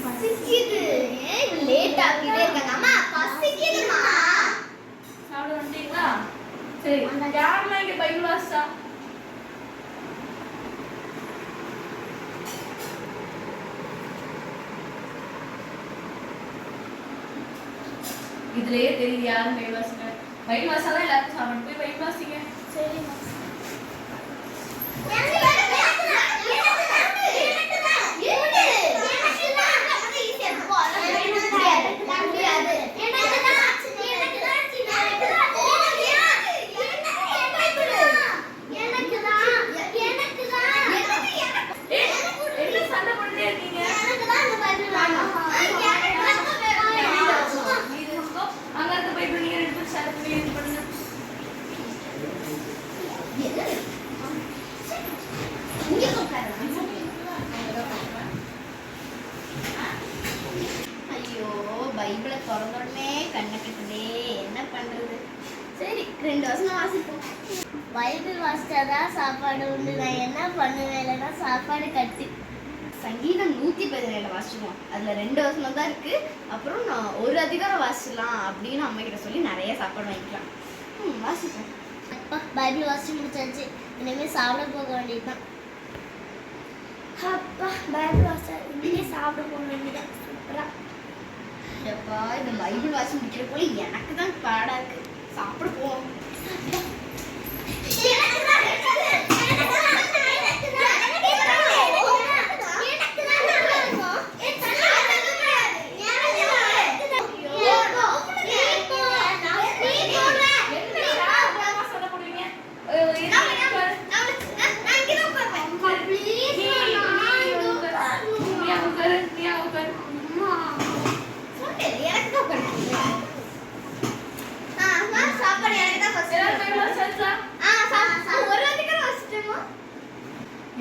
பசிக்குது. ஏன் லேட் ஆகிட்டே இருக்காங்க? அம்மா பசிக்குதுமா. சாப்பிட வந்துட்டீங்களா? சரி, யாரெல்லாம் இங்க பைபிள் வாசிச்சா? இதுலயே தெரியுது யாரும் பைபிள் வாசிங்க. பைபிள் வாசாதான் எல்லாரும் சாப்பிட போய் பைபிள் வாசிங்க. சரிம்மா. பைபிளை திறந்தோடனே கண்ணை கட்டுதே, என்ன பண்றது? சரி 2 வருஷம் வாசிப்போம். பைபிள் வாசிச்சாதான் சாப்பாடு உண்டு. நான் என்ன பண்ணுவேன் இல்லைன்னா சாப்பாடு கட்டு. சங்கீதம் 117 வாசிச்சுவோம். அதில் 2 வருஷம் தான் இருக்கு. அப்புறம் நான் ஒரு அதிகாரம் வாசிக்கலாம் அப்படின்னு அம்மா கிட்ட சொல்லி நிறைய சாப்பாடு வாங்கிக்கலாம். வாசிப்பேன். அப்பா பைபிள் வாசிச்சு முடிச்சாச்சு. இனிமேல் சாப்பிட போக வேண்டியதுதான். அப்பா பைபிள் வாசிச்சா இனிமே சாப்பிட போக வேண்டியதான். சூப்பரா. எப்பா இந்த பைபிள் வாசி முடிக்கிற போல எனக்கு தான் பாடா இருக்கு. சாப்பிட போவோம்.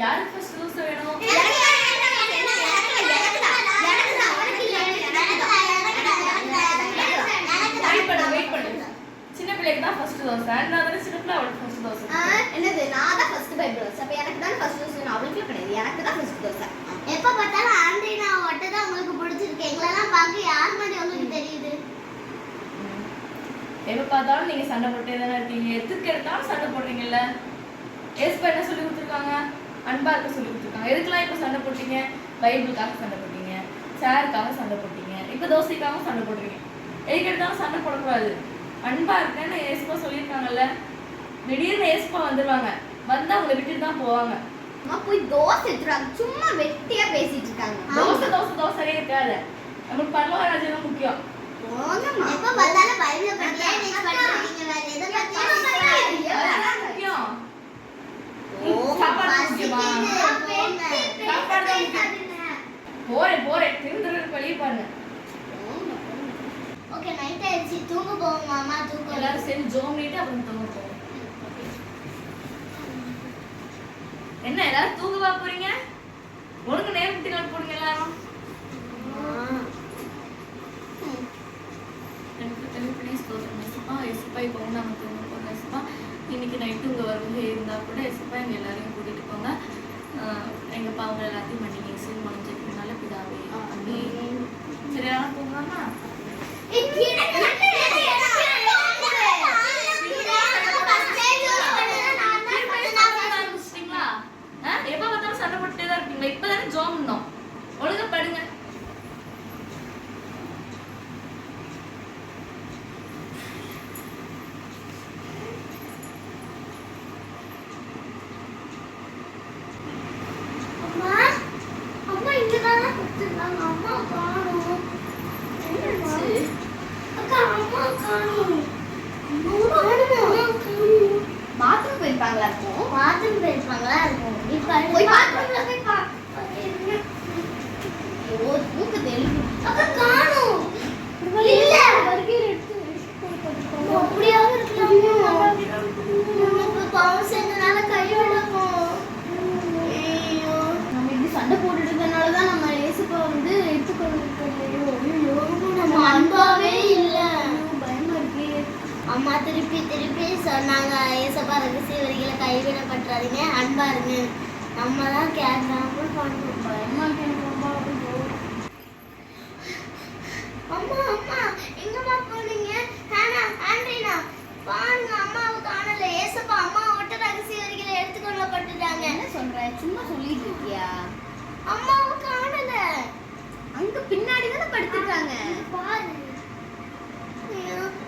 யாருக்கு ஃபர்ஸ்ட் தோசை வேணும்? வெயிட் பண்ணு. சின்ன பிள்ளைக்கு தான் ஃபர்ஸ்ட் தோசை. நான் தான சின்ன பிள்ளை, அவளுக்கு ஃபர்ஸ்ட் தோசை. என்னது? நான் தான் ஃபர்ஸ்ட் பைபிள் தோசை. அப்ப எனக்கு தான் ஃபர்ஸ்ட் தோசை. அவளுக்கு கிடையாது. எனக்கு தான் ஃபர்ஸ்ட் தோசை. எப்ப பார்த்தாலும் ஆண்ட்ரினா ஒட்ட தான் உங்களுக்கு பிடிச்சிருக்கு. எங்களெல்லாம் பார்க்க யார் மாதிரி உங்களுக்கு தெரியுது? எப்ப பார்த்தாலும் நீங்க சண்டை போட்டே தானே இருக்கீங்க. எதுக்கு எடுத்தாலும் சண்டை போடுறீங்கல்ல. ஏஸ்பா என்ன சொல்லி கொடுத்துருக்காங்க? அன்பா இருக்க சொல்லி கொடுத்துருக்காங்க. எதுக்கெல்லாம் இப்போ சண்டை போட்டீங்க? பைபிளுக்காக சண்டை போட்டீங்க, சேருக்காக சண்டை போட்டீங்க, இப்போ தோசைக்காக சண்டை போடுறீங்க. எதுக்கு எடுத்தாலும் சண்டை போடக்கூடாது. அன்பா இருக்கேன்னு ஏஸ்பா சொல்லியிருக்காங்கல்ல. திடீர்னு ஏஸ்பா வந்துடுவாங்க. வந்து அவங்களை விட்டுட்டு தான் போவாங்க. அம்மா போய் தோசை எடுத்துறாங்க. சும்மா வெட்டியா பேசிட்டு இருக்காங்க. தோசை தோசை தோசையே இருக்காது. நமக்கு பரலோகராஜ்யம் தான் முக்கியம். எப்ப பார்த்தாலும் பைபிளை பத்தியே நீங்க படிக்கிறீங்க. வேற எதை பத்தியும் முக்கியம். போறேன் திருந்தருக்கு வெளியே பாருங்க. ஓகே நைட் ஆயிடுச்சு. தூங்க போவோம் மாமா. தூங்க எல்லாரும் சேர்ந்து ஜோம் பண்ணிட்டு அப்புறம் தூங்க போவோம். என்ன எல்லாரும் தூங்கவா போறீங்க? ஒழுங்கு நேரம் விட்டு போடுங்க எல்லாரும். இன்னைக்கு நைட்டு உங்க வருகை இருந்தா கூட எஸ்பா எங்க எல்லாரையும் கூட்டிட்டு போங்க. எங்க பாவங்கள் எல்லாத்தையும் மன்னிங்க. இயேசுவின் மூலம் ஜெபிக்கிறதுனால பிதாவே ஆமென். சரியா போங்களாமா? எப்ப பார்த்தாலும் சண்டை போட்டுட்டே தான் இருக்கீங்களா? இப்பதானே ஜோம் பண்ணோம். ஒழுங்கா படுங்க. பாத்ரூம் போயிருப்பாங்களா இருக்கும். பாத்ரூம் போயிருப்பாங்களா இருக்கும். இப்ப போய் பாத்ரூம்ல போய் பா. ஓ மூக்கு தெளிவு. அக்கா காணோம். இல்ல பர்கர் எடுத்து அப்படியே இருக்கலாம். நம்ம பாவம் செஞ்சனால கை விடக்கும். ஐயோ நம்ம இப்படி சண்டை போட்டுட்டு இருக்கனால தான் நம்ம இயேசுப்பா வந்து எடுத்துக்கொள்ளும். ஐயோ நம்ம அன்பாவே இல்ல. பயமா இருக்கு. அம்மா திருப்பி திருப்பி சொன்னாங்க, ஏசப்பா ரகசிய வரிகளை கைவிடப்பட்டுறாதீங்க, அன்பா இருங்க. நம்ம தான் கேட்காம பண்ணுவோம். பயமா இருக்கு. அம்மா அம்மா எங்கம்மா போனீங்க? ஹானா ஆண்ட்ரீனா பாருங்க அம்மாவை காணல. ஏசப்பா அம்மாவை விட்டு ரகசிய வரிகளை எடுத்துக்கொள்ளப்பட்டுட்டாங்க. என்ன சொல்ற? சும்மா சொல்லிட்டு இருக்கியா? அம்மாவை காணல. அங்க பின்னாடி தானே படுத்துட்டாங்க. பாரு.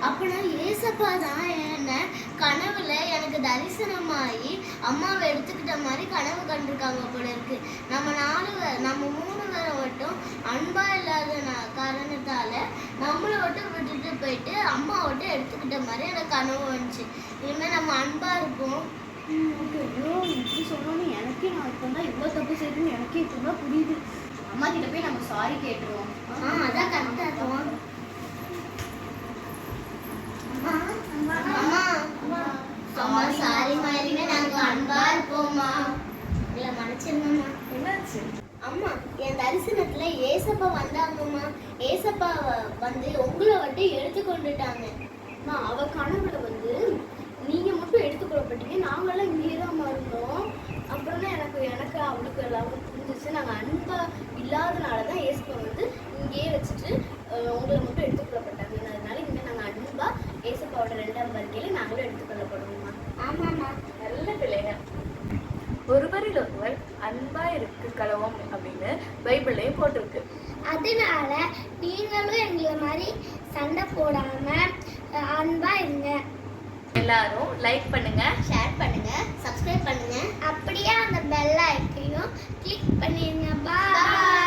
அப்படின்னா ஏசப்பா தான் என்ன கனவுல எனக்கு தரிசனமாயி அம்மாவை எடுத்துக்கிட்ட மாதிரி கனவு கண்டிருக்காங்க போல இருக்கு. நம்ம 3 பேரை மட்டும் அன்பா இல்லாத காரணத்தால நம்மளை மட்டும் விட்டுட்டு போயிட்டு அம்மா மட்டும் எடுத்துக்கிட்ட மாதிரி எனக்கு கனவு வந்துச்சு. இனிமே நம்ம அன்பா இருப்போம். ஐயோ இப்படி சொல்லணும்னு எனக்கே நான் இப்போ தான் இவ்வளோ தப்பு செய்யணும்னு எனக்கே இப்போ தான் புரியுது. அம்மா கிட்ட போய் நம்ம சாரி கேட்டுருவோம். அதான் கரெக்டா இருக்கும். அம்மா சாரி மாதிரிங்க நாங்க அன்பா இருப்போம்மா. இல்ல மன்னிச்சிருங்கம்மா. என்னாச்சு? அம்மா என் தரிசனத்துல ஏசப்பா வந்தாங்கம்மா. ஏசப்பா வந்து உங்களை விட்டு எடுத்துக்கொண்டுட்டாங்க. அவ கனவுல வந்து நீங்க மட்டும் எடுத்துக்கொள்ளப்பட்டீங்க, நாங்களாம் இங்கேயே தான் இருந்தோம். அப்புறம் தான் எனக்கு அவளுக்கு எல்லாமே புரிஞ்சிச்சு. நாங்கள் அன்பா இல்லாதனால தான் ஏசப்பா வந்து இங்கேயே வச்சுட்டு உங்களை மட்டும் எடுத்துக்கொள்ளப்பட்டாங்க. அதனால இங்கே நாங்கள் அன்பா ஏசப்பாவோட 2ஆம் வருகையில நாங்களும் எடுத்துக்கொள்ளப்படுவோம்மா. ஆமாம்மா. நல்ல பிள்ளைங்க. ஒருவரில் ஒருவர் அன்பா இருக்கு கலவோம் அப்படின்னு பைபிள்லயும் போட்டிருக்கு. அதனால நீங்களும் எங்களை மாதிரி சண்டை போடாம அன்பா இருங்க. எல்லாரும் லைக் பண்ணுங்க, ஷேர் பண்ணுங்க, சப்ஸ்கிரைப் பண்ணுங்க. அப்படியே அந்த பெல் ஐக்கனையும் கிளிக் பண்ணிருங்க. பாய்.